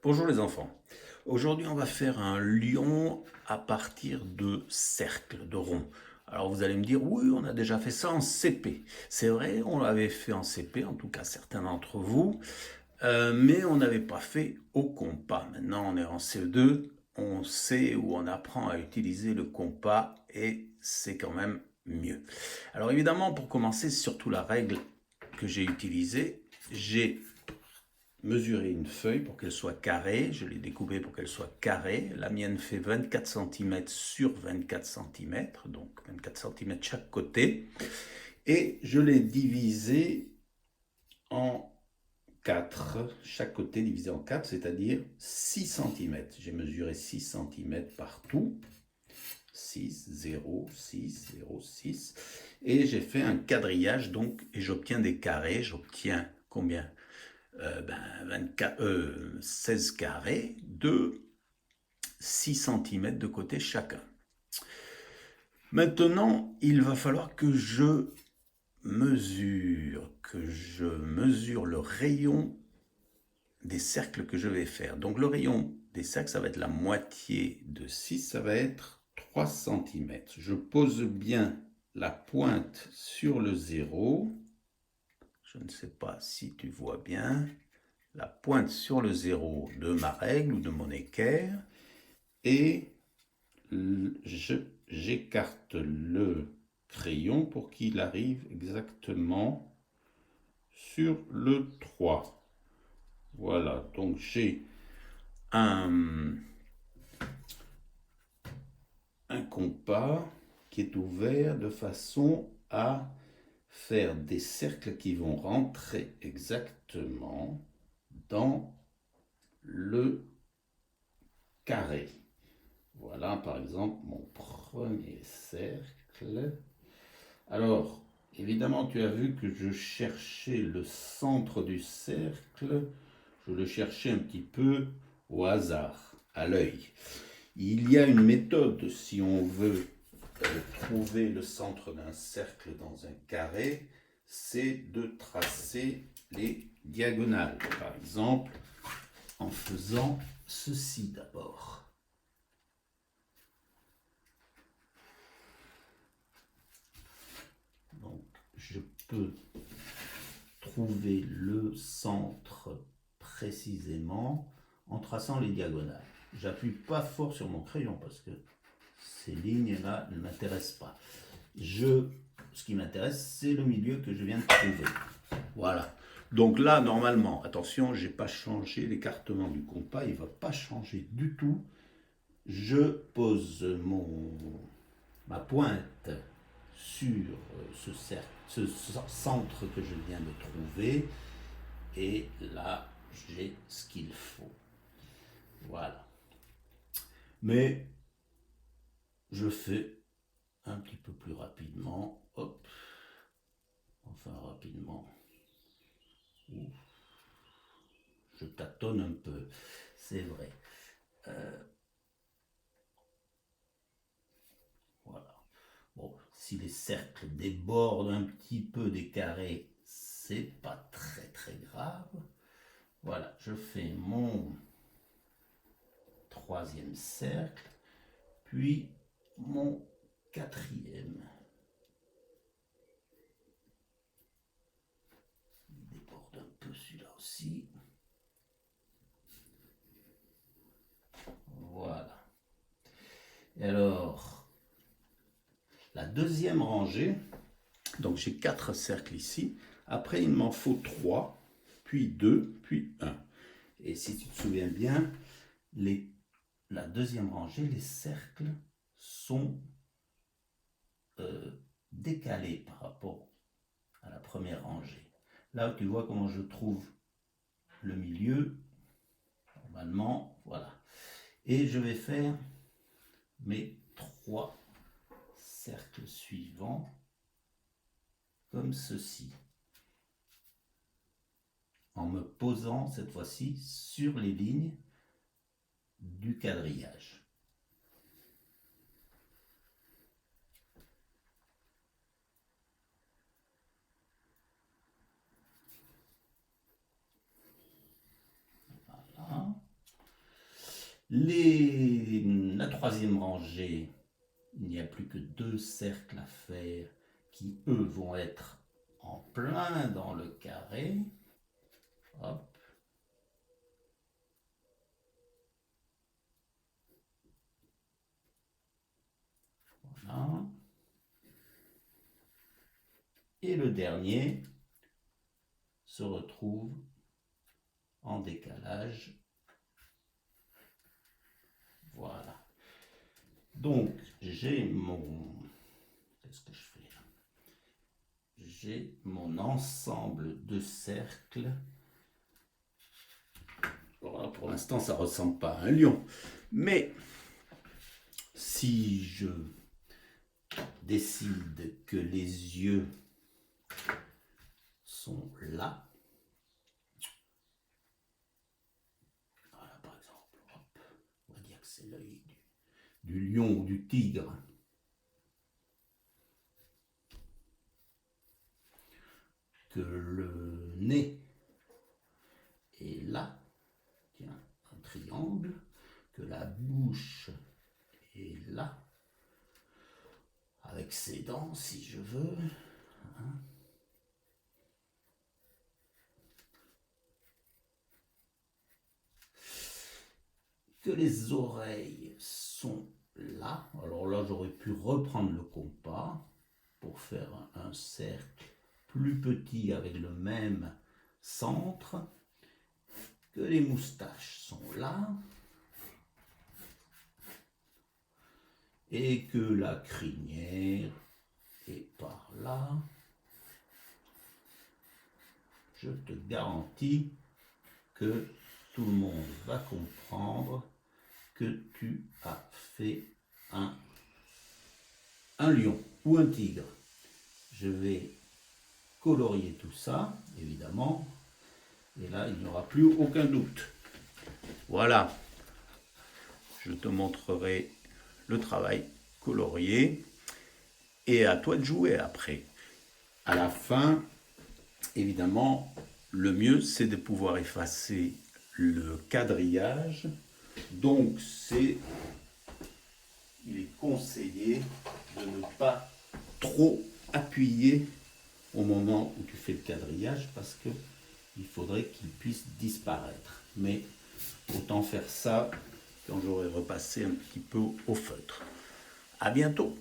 Bonjour les enfants. Aujourd'hui, on va faire un lion à partir de cercles, de ronds. Alors vous allez me dire, oui, on a déjà fait ça en CP. C'est vrai, on l'avait fait en CP, en tout cas certains d'entre vous, mais on n'avait pas fait au compas. Maintenant, on est en CE2, on sait où on apprend à utiliser le compas et c'est quand même mieux. Alors évidemment, pour commencer, surtout la règle que j'ai utilisée, j'ai mesurer une feuille pour qu'elle soit carrée. Je l'ai découpée pour qu'elle soit carrée. La mienne fait 24 cm sur 24 cm, donc 24 cm chaque côté. Et je l'ai divisée en 4, chaque côté divisé en 4, c'est-à-dire 6 cm. J'ai mesuré 6 cm partout. 6, 0, 6, 0, 6. Et j'ai fait un quadrillage, donc, et j'obtiens des carrés. J'obtiens combien 16 carrés de 6 cm de côté chacun. Maintenant, il va falloir que je mesure le rayon des cercles que je vais faire. Donc le rayon des cercles, ça va être la moitié de 6, ça va être 3 cm. Je pose bien la pointe sur le 0. Je ne sais pas si tu vois bien. La pointe sur le 0 de ma règle ou de mon équerre et j'écarte le crayon pour qu'il arrive exactement sur le 3. Voilà, donc j'ai un compas qui est ouvert de façon à faire des cercles qui vont rentrer exactement dans le carré. Voilà par exemple mon premier cercle. Alors, évidemment, tu as vu que je cherchais le centre du cercle. Je le cherchais un petit peu au hasard, à l'œil. Il y a une méthode si on veut trouver le centre d'un cercle dans un carré, c'est de tracer les diagonales. Par exemple, en faisant ceci d'abord. Donc, je peux trouver le centre précisément en traçant les diagonales. J'appuie pas fort sur mon crayon parce que ces lignes-là ne m'intéressent pas. Ce qui m'intéresse, c'est le milieu que je viens de trouver. Voilà. Donc là, normalement, attention, j'ai pas changé l'écartement du compas, il va pas changer du tout. Je pose ma pointe sur ce centre que je viens de trouver et là j'ai ce qu'il faut. Voilà. Mais je fais un petit peu plus rapidement. Hop. Enfin rapidement. Ouf. Je tâtonne un peu. C'est vrai. Voilà. Bon, si les cercles débordent un petit peu des carrés, c'est pas très très grave. Voilà, je fais mon troisième cercle, puis mon quatrième. Il déborde un peu celui-là aussi. Voilà. Et alors, la deuxième rangée, donc j'ai 4 cercles ici. Après, il m'en faut 3, puis 2, puis 1. Et si tu te souviens bien, la deuxième rangée, les cercles sont décalés par rapport à la première rangée. Là, tu vois comment je trouve le milieu. Normalement, voilà. Et je vais faire mes 3 cercles suivants comme ceci, en me posant cette fois-ci sur les lignes du quadrillage. Voilà. La troisième rangée, il n'y a plus que 2 cercles à faire qui, eux, vont être en plein dans le carré. Hop. Voilà. Et le dernier se retrouve en décalage. Voilà. Donc, j'ai mon... Qu'est-ce que je fais là? J'ai mon ensemble de cercles. Voilà, pour l'instant, ça ne ressemble pas à un lion. Mais si je décide que les yeux sont là, voilà par exemple, hop, on va dire que c'est l'œil du lion ou du tigre. Que le nez est là, tiens, un triangle, que la bouche est là, avec ses dents si je veux, hein. Que les oreilles sont là. Alors là, j'aurais pu reprendre le compas pour faire un cercle plus petit avec le même centre. Que les moustaches sont là. Et que la crinière est par là. Je te garantis que tout le monde va comprendre que tu as fait un lion ou un tigre. Je vais colorier tout ça, évidemment, et là, il n'y aura plus aucun doute. Voilà, je te montrerai le travail colorié, et à toi de jouer après. À la fin, évidemment, le mieux, c'est de pouvoir effacer le quadrillage. Donc, il est conseillé de ne pas trop appuyer au moment où tu fais le quadrillage parce que il faudrait qu'il puisse disparaître. Mais autant faire ça quand j'aurai repassé un petit peu au feutre. À bientôt!